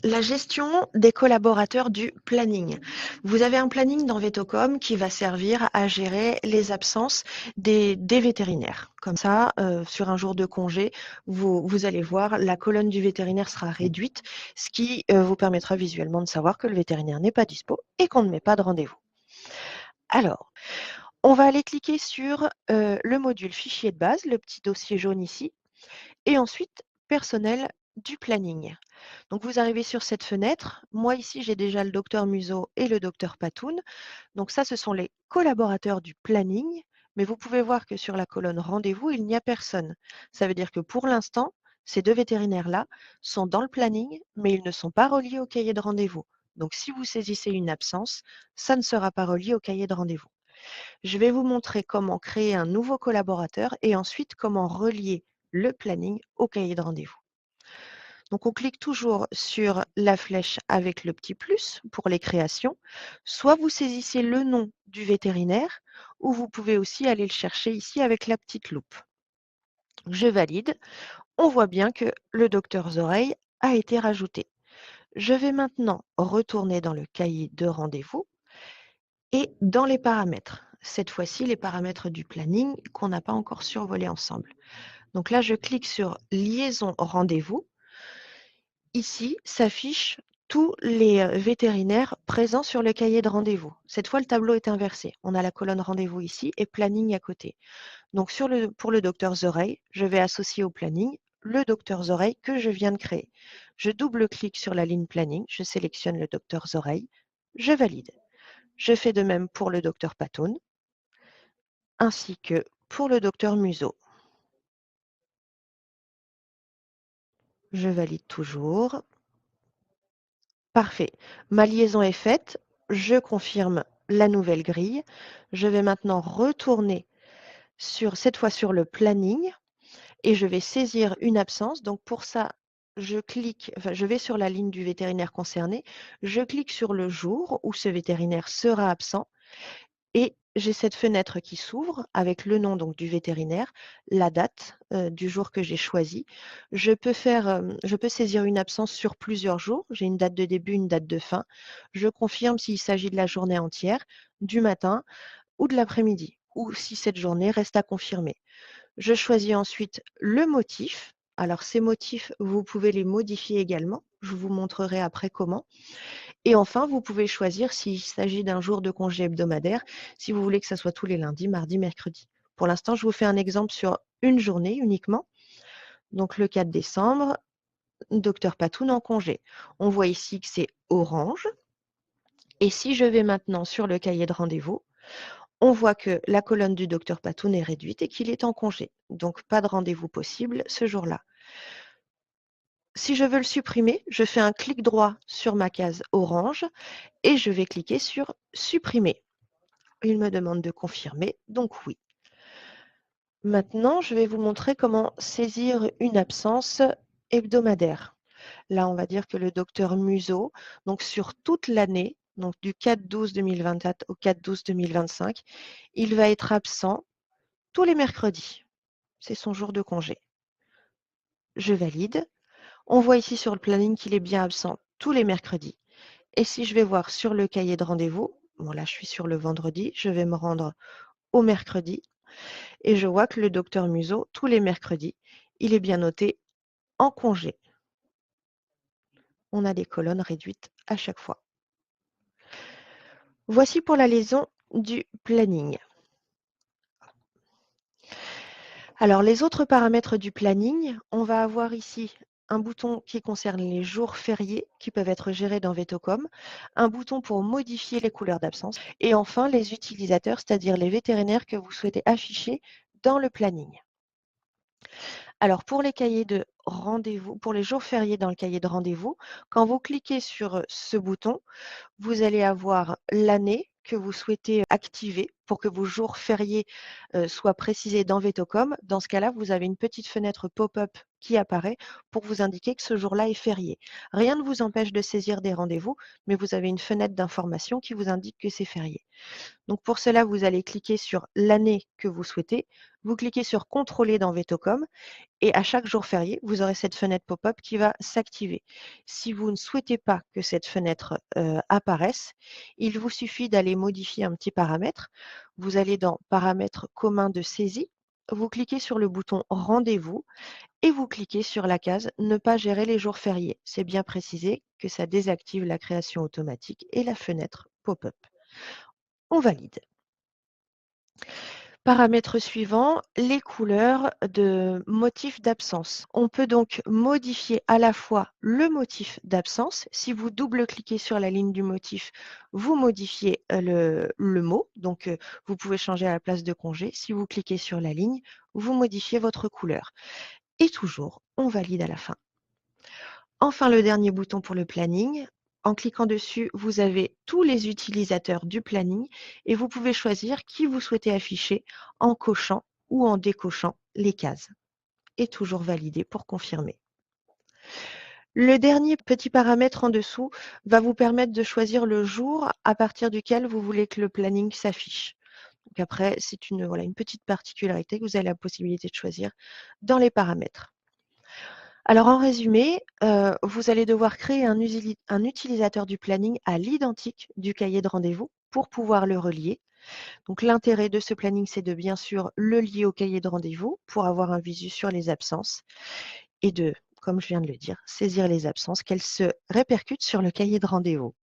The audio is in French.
La gestion des collaborateurs du planning. Vous avez un planning dans Vetocom qui va servir à gérer les absences des vétérinaires. Comme ça, sur un jour de congé, vous allez voir, la colonne du vétérinaire sera réduite, ce qui vous permettra visuellement de savoir que le vétérinaire n'est pas dispo et qu'on ne met pas de rendez-vous. Alors, on va aller cliquer sur le module fichier de base, le petit dossier jaune ici, et ensuite personnel du planning. Donc vous arrivez sur cette fenêtre. Moi ici, j'ai déjà le docteur Museau et le docteur Patoun. Donc ça, ce sont les collaborateurs du planning. Mais vous pouvez voir que sur la colonne rendez-vous, il n'y a personne. Ça veut dire que pour l'instant, ces deux vétérinaires-là sont dans le planning, mais ils ne sont pas reliés au cahier de rendez-vous. Donc si vous saisissez une absence, ça ne sera pas relié au cahier de rendez-vous. Je vais vous montrer comment créer un nouveau collaborateur et ensuite comment relier le planning au cahier de rendez-vous. Donc on clique toujours sur la flèche avec le petit plus pour les créations. Soit vous saisissez le nom du vétérinaire, ou vous pouvez aussi aller le chercher ici avec la petite loupe. Je valide. On voit bien que le docteur Zoreille a été rajouté. Je vais maintenant retourner dans le cahier de rendez-vous et dans les paramètres. Cette fois-ci, les paramètres du planning qu'on n'a pas encore survolé ensemble. Donc là, je clique sur liaison rendez-vous. Ici s'affichent tous les vétérinaires présents sur le cahier de rendez-vous. Cette fois, le tableau est inversé. On a la colonne rendez-vous ici et planning à côté. Donc pour le docteur Zoreille, je vais associer au planning le docteur Zoreille que je viens de créer. Je double-clique sur la ligne planning, je sélectionne le docteur Zoreille, je valide. Je fais de même pour le docteur Patoun, ainsi que pour le docteur Museau. Je valide toujours. Parfait. Ma liaison est faite. Je confirme la nouvelle grille. Je vais maintenant retourner cette fois sur le planning et je vais saisir une absence. Donc pour ça, je vais sur la ligne du vétérinaire concerné. Je clique sur le jour où ce vétérinaire sera absent et j'ai cette fenêtre qui s'ouvre avec le nom donc du vétérinaire, la date du jour que j'ai choisi. Je peux saisir une absence sur plusieurs jours. J'ai une date de début, une date de fin. Je confirme s'il s'agit de la journée entière, du matin ou de l'après-midi, ou si cette journée reste à confirmer. Je choisis ensuite le motif. Alors ces motifs, vous pouvez les modifier également. Je vous montrerai après comment. Et enfin, vous pouvez choisir s'il s'agit d'un jour de congé hebdomadaire, si vous voulez que ça soit tous les lundis, mardis, mercredis. Pour l'instant, je vous fais un exemple sur une journée uniquement. Donc le 4 décembre, docteur Patoun en congé. On voit ici que c'est orange. Et si je vais maintenant sur le cahier de rendez-vous, on voit que la colonne du docteur Patoun est réduite et qu'il est en congé. Donc pas de rendez-vous possible ce jour-là. Si je veux le supprimer, je fais un clic droit sur ma case orange et je vais cliquer sur supprimer. Il me demande de confirmer, donc oui. Maintenant, je vais vous montrer comment saisir une absence hebdomadaire. Là, on va dire que le docteur Museau, donc sur toute l'année, donc du 4-12-2024 au 4-12-2025, il va être absent tous les mercredis. C'est son jour de congé. Je valide. On voit ici sur le planning qu'il est bien absent tous les mercredis. Et si je vais voir sur le cahier de rendez-vous, bon là je suis sur le vendredi, je vais me rendre au mercredi et je vois que le docteur Museau, tous les mercredis, il est bien noté en congé. On a des colonnes réduites à chaque fois. Voici pour la liaison du planning. Alors les autres paramètres du planning, on va avoir ici un bouton qui concerne les jours fériés qui peuvent être gérés dans Vetocom, un bouton pour modifier les couleurs d'absence et enfin les utilisateurs, c'est-à-dire les vétérinaires que vous souhaitez afficher dans le planning. Alors pour les cahiers de rendez-vous, pour les jours fériés dans le cahier de rendez-vous, quand vous cliquez sur ce bouton, vous allez avoir l'année que vous souhaitez activer pour que vos jours fériés soient précisés dans Vetocom. Dans ce cas-là, vous avez une petite fenêtre pop-up qui apparaît pour vous indiquer que ce jour-là est férié. Rien ne vous empêche de saisir des rendez-vous, mais vous avez une fenêtre d'information qui vous indique que c'est férié. Donc pour cela, vous allez cliquer sur l'année que vous souhaitez. Vous cliquez sur Contrôler dans Vetocom et à chaque jour férié, vous aurez cette fenêtre pop-up qui va s'activer. Si vous ne souhaitez pas que cette fenêtre apparaisse, il vous suffit d'aller modifier un petit paramètre. Vous allez dans Paramètres communs de saisie, vous cliquez sur le bouton Rendez-vous et vous cliquez sur la case Ne pas gérer les jours fériés. C'est bien précisé que ça désactive la création automatique et la fenêtre pop-up. On valide. Paramètre suivant, les couleurs de motif d'absence. On peut donc modifier à la fois le motif d'absence. Si vous double-cliquez sur la ligne du motif, vous modifiez le mot. Donc, vous pouvez changer à la place de congé. Si vous cliquez sur la ligne, vous modifiez votre couleur. Et toujours, on valide à la fin. Enfin, le dernier bouton pour le planning. En cliquant dessus, vous avez tous les utilisateurs du planning et vous pouvez choisir qui vous souhaitez afficher en cochant ou en décochant les cases. Et toujours valider pour confirmer. Le dernier petit paramètre en dessous va vous permettre de choisir le jour à partir duquel vous voulez que le planning s'affiche. Donc après, c'est une petite particularité que vous avez la possibilité de choisir dans les paramètres. Alors en résumé, vous allez devoir créer un utilisateur du planning à l'identique du cahier de rendez-vous pour pouvoir le relier. Donc l'intérêt de ce planning, c'est de bien sûr le lier au cahier de rendez-vous pour avoir un visu sur les absences et de, comme je viens de le dire, saisir les absences, qu'elles se répercutent sur le cahier de rendez-vous.